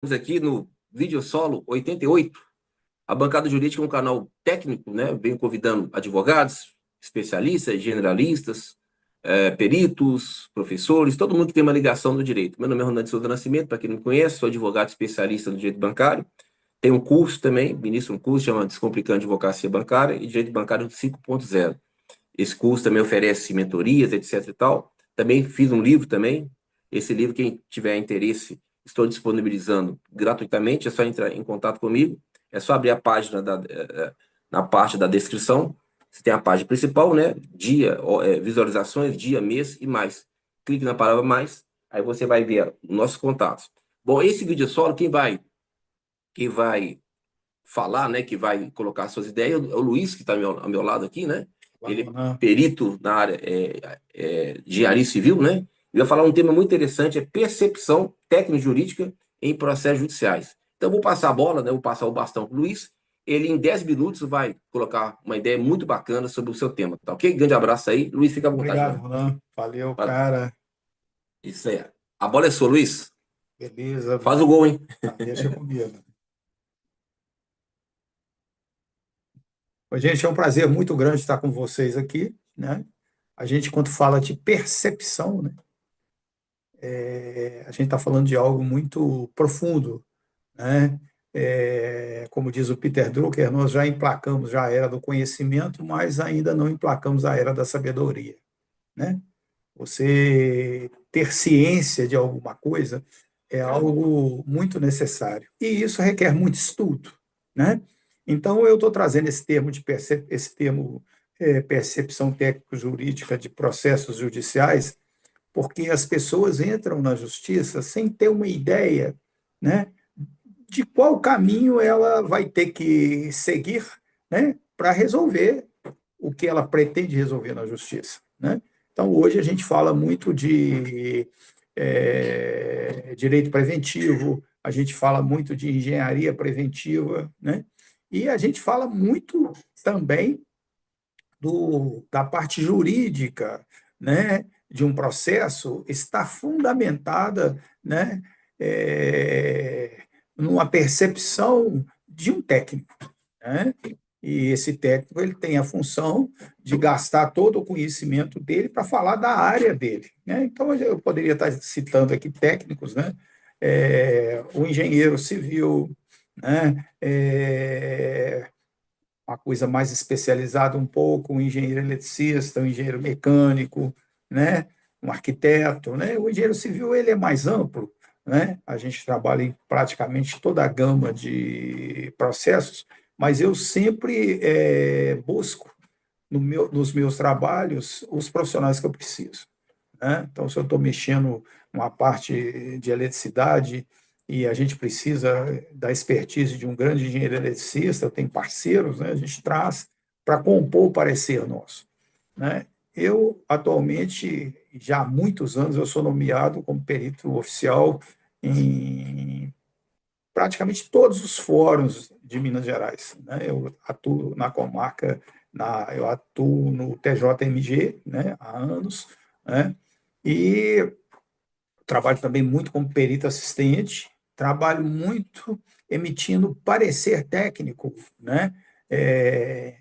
Aqui no Vídeo Solo 88. A Bancada Jurídica é um canal técnico, né? Venho convidando advogados, especialistas, generalistas, peritos, professores, todo mundo que tem uma ligação no direito. Meu nome é Ronaldo Souza Nascimento, para quem não me conhece, sou advogado especialista no direito bancário. Tenho um curso também, ministro um curso, chama Descomplicando Advocacia Bancária e Direito Bancário 5.0. Esse curso também oferece mentorias, etc e tal. Também fiz um livro também. Esse livro, quem tiver interesse, estou disponibilizando gratuitamente, é só entrar em contato comigo, é só abrir a página na parte da descrição, você tem a página principal, né? Dia, visualizações, dia, mês e mais. Clique na palavra mais, aí você vai ver nossos contatos. Bom, esse vídeo solo, quem vai falar, né, que vai colocar suas ideias, é o Luiz, que está ao meu lado aqui, né? Ele é Né? perito na área de engenharia civil, né? Ele vai falar um tema muito interessante, é percepção técnico-jurídica em processos judiciais. Então, eu vou passar a bola, né? Vou passar o bastão para o Luiz. Ele, em 10 minutos, vai colocar uma ideia muito bacana sobre o seu tema, tá ok? Grande abraço aí. Luiz, fica à vontade, Obrigado, mano. Ronan. Valeu, cara. Isso aí. A bola é sua, Luiz. Beleza. Faz o gol, hein? Deixa comigo. Oi, gente, é um prazer muito grande estar com vocês aqui, né? A gente, quando fala de percepção, né, a gente está falando de algo muito profundo, né? Como diz o Peter Drucker, nós já emplacamos já a era do conhecimento, mas ainda não emplacamos a era da sabedoria, né? Você ter ciência de alguma coisa é algo muito necessário. E isso requer muito estudo, né? Então, eu estou trazendo esse termo percepção técnico-jurídica de processos judiciais, porque as pessoas entram na justiça sem ter uma ideia, né, de qual caminho ela vai ter que seguir, né, para resolver o que ela pretende resolver na justiça, né? Então, hoje a gente fala muito de direito preventivo, a gente fala muito de engenharia preventiva, né? E a gente fala muito também da parte jurídica, né, de um processo está fundamentada, né, numa percepção de um técnico, né? E esse técnico ele tem a função de gastar todo o conhecimento dele para falar da área dele, né? Então eu poderia estar citando aqui técnicos, né? O engenheiro civil, né? Uma coisa mais especializada um pouco, um engenheiro eletricista, um engenheiro mecânico, né? Um arquiteto, né? O engenheiro civil ele é mais amplo, né? A gente trabalha em praticamente toda a gama de processos, mas eu sempre busco nos meus trabalhos os profissionais que eu preciso, né? Então, se eu estou mexendo numa parte de eletricidade e a gente precisa da expertise de um grande engenheiro eletricista, eu tenho parceiros, né? A gente traz para compor o parecer nosso, né? Eu, atualmente, já há muitos anos, eu sou nomeado como perito oficial em praticamente todos os fóruns de Minas Gerais, né? Eu atuo na comarca, eu atuo no TJMG, né, há anos, né? E trabalho também muito como perito assistente, trabalho muito emitindo parecer técnico, né?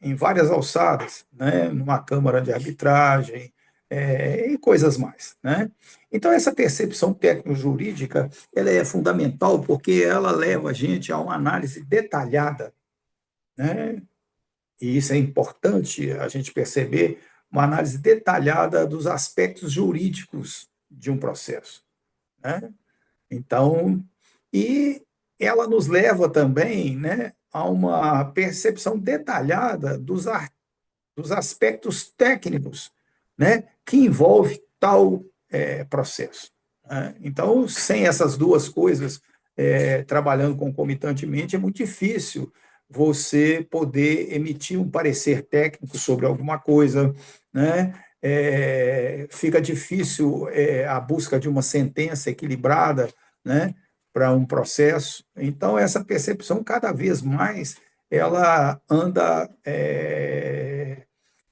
Em várias alçadas, né? Numa câmara de arbitragem, e coisas mais, né? Então, essa percepção técnico-jurídica ela é fundamental porque ela leva a gente a uma análise detalhada, né? E isso é importante a gente perceber, uma análise detalhada dos aspectos jurídicos de um processo, né? Então, e ela nos leva também, né, a uma percepção detalhada dos aspectos técnicos, né, que envolve tal processo, né? Então, sem essas duas coisas trabalhando concomitantemente, é muito difícil você poder emitir um parecer técnico sobre alguma coisa, né? Fica difícil a busca de uma sentença equilibrada, né, para um processo. Então, essa percepção, cada vez mais, ela anda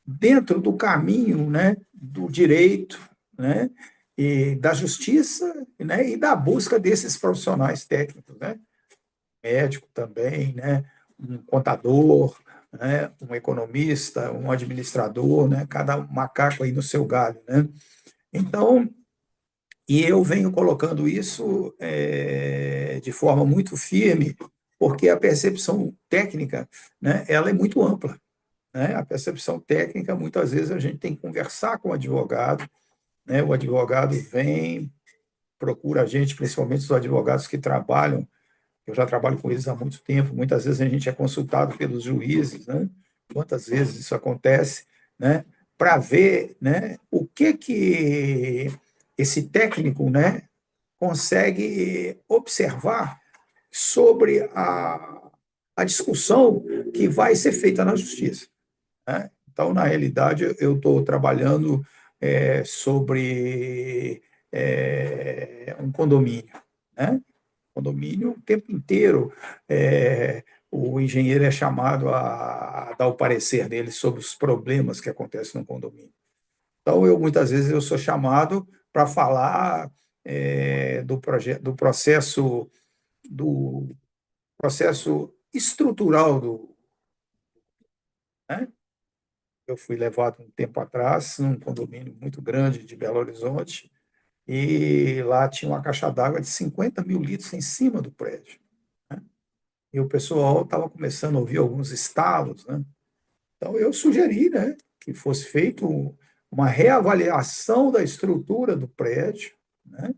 dentro do caminho, né, do direito, né, e da justiça, né, e da busca desses profissionais técnicos, né, médico também, né, um contador, né, um economista, um administrador, né, cada macaco aí no seu galho, né. Então, e eu venho colocando isso de forma muito firme, porque a percepção técnica, né, ela é muito ampla, né? A percepção técnica, muitas vezes a gente tem que conversar com o advogado, né? O advogado vem, procura a gente, principalmente os advogados que trabalham, eu já trabalho com eles há muito tempo, muitas vezes a gente é consultado pelos juízes, né? Quantas vezes isso acontece, né? Para ver, né, o que esse técnico, né, consegue observar sobre a discussão que vai ser feita na justiça, né? Então, na realidade, eu estou trabalhando sobre um condomínio, né? Condomínio o tempo inteiro. O engenheiro é chamado a dar o parecer dele sobre os problemas que acontecem no condomínio. Então, muitas vezes eu sou chamado para falar do processo estrutural né? Eu fui levado um tempo atrás num condomínio muito grande de Belo Horizonte e lá tinha uma caixa d'água de 50 mil litros em cima do prédio, né? E o pessoal estava começando a ouvir alguns estalos, né? Então eu sugeri, né, que fosse feito uma reavaliação da estrutura do prédio, né?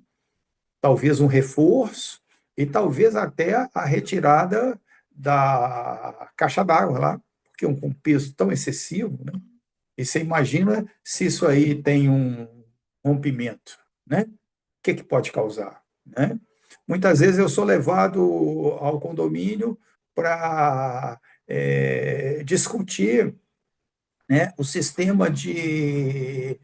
Talvez um reforço e talvez até a retirada da caixa d'água lá, porque um peso tão excessivo, né? E você imagina se isso aí tem um rompimento, né? O que pode causar, né? Muitas vezes eu sou levado ao condomínio para discutir, né, o sistema de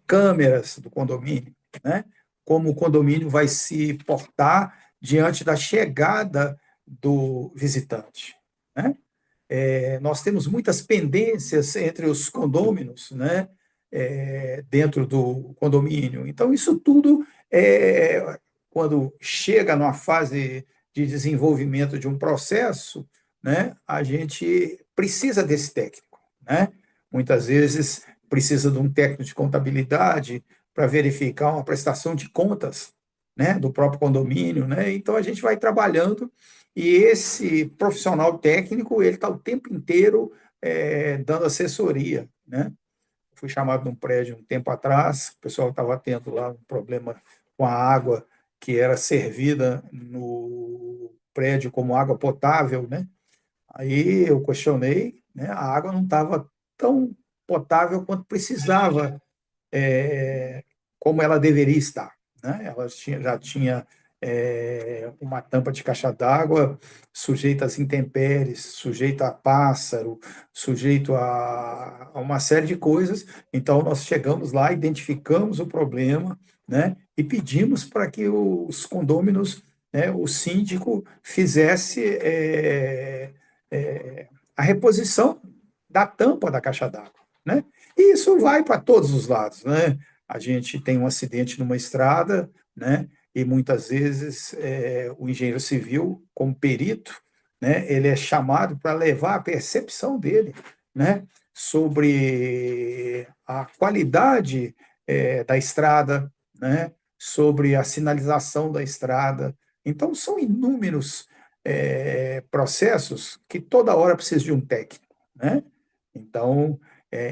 câmeras do condomínio, né? Como o condomínio vai se portar diante da chegada do visitante, né? Nós temos muitas pendências entre os condôminos, né, dentro do condomínio. Então, isso tudo, quando chega numa fase de desenvolvimento de um processo, né, a gente precisa desse técnico, né? Muitas vezes precisa de um técnico de contabilidade para verificar uma prestação de contas, né, do próprio condomínio, né? Então, a gente vai trabalhando e esse profissional técnico, ele está o tempo inteiro dando assessoria, né? Fui chamado num prédio um tempo atrás, o pessoal estava tendo lá um problema com a água que era servida no prédio como água potável, né? Aí eu questionei, né? A água não estava tão potável quanto precisava, como ela deveria estar, né? Já tinha uma tampa de caixa d'água sujeita às intempéries, sujeita a pássaro, sujeito a uma série de coisas. Então, nós chegamos lá, identificamos o problema, né? E pedimos para que os condôminos, né, o síndico, fizesse a reposição da tampa da caixa d'água, né? E isso vai para todos os lados, né? A gente tem um acidente numa estrada, né? E muitas vezes o engenheiro civil, como perito, né? Ele é chamado para levar a percepção dele, né? Sobre a qualidade da estrada, né? Sobre a sinalização da estrada. Então, são inúmeros processos que toda hora precisa de um técnico, né? Então,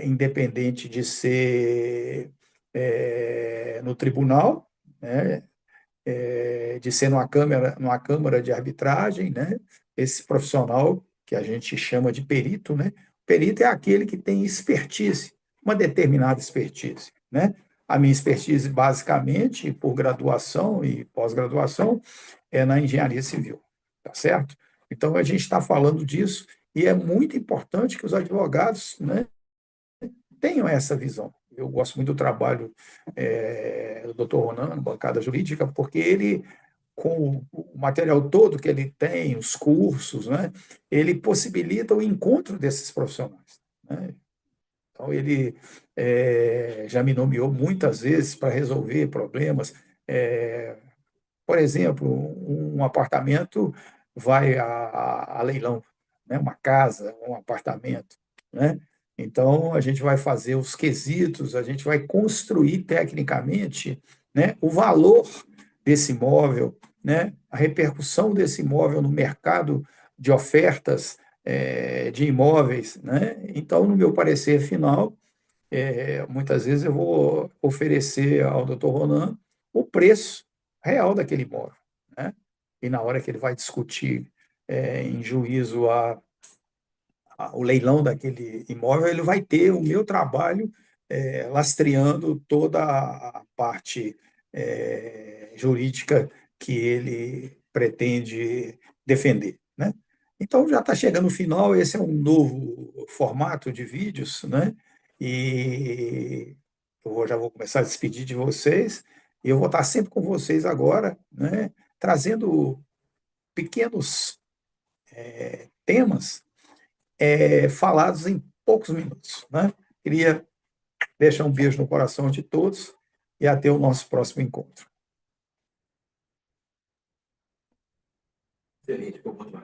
independente de ser no tribunal, né, de ser numa câmara de arbitragem, né, esse profissional que a gente chama de perito, né, perito é aquele que tem expertise, uma determinada expertise, né? A minha expertise, basicamente, por graduação e pós-graduação, é na engenharia civil, tá certo? Então, a gente está falando disso e é muito importante que os advogados, né, tenham essa visão. Eu gosto muito do trabalho do Dr. Ronan, bancada jurídica, porque ele, com o material todo que ele tem, os cursos, né, ele possibilita o encontro desses profissionais, né? Então, ele já me nomeou muitas vezes para resolver problemas. É, por exemplo, um apartamento vai a leilão, né? Uma casa, um apartamento, né? Então, a gente vai fazer os quesitos, a gente vai construir tecnicamente, né, o valor desse imóvel, né, a repercussão desse imóvel no mercado de ofertas de imóveis, né? Então, no meu parecer final, muitas vezes eu vou oferecer ao doutor Ronan o preço real daquele imóvel, né? E na hora que ele vai discutir em juízo o leilão daquele imóvel, ele vai ter o meu trabalho lastreando toda a parte jurídica que ele pretende defender, né? Então já está chegando o final, esse é um novo formato de vídeos, né? E já vou começar a despedir de vocês, e eu vou estar sempre com vocês agora, né? Trazendo pequenos temas falados em poucos minutos, né? Queria deixar um beijo no coração de todos e até o nosso próximo encontro. Excelente, ficou muito